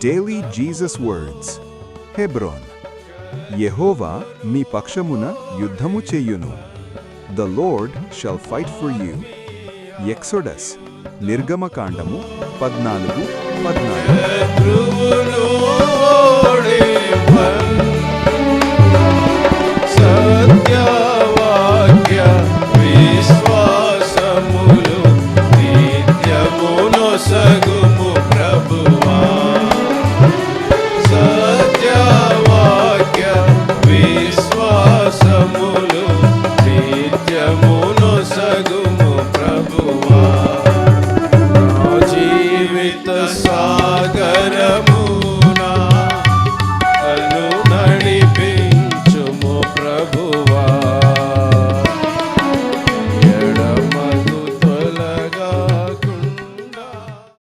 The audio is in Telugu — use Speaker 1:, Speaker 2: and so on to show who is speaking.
Speaker 1: Daily Jesus words. హెబ్రోన్. యెహోవా మీ పక్షమున యుద్ధము చెయ్యును. The lord shall fight for you. Exodus. నిర్గమకాండము 14:14.
Speaker 2: సత్య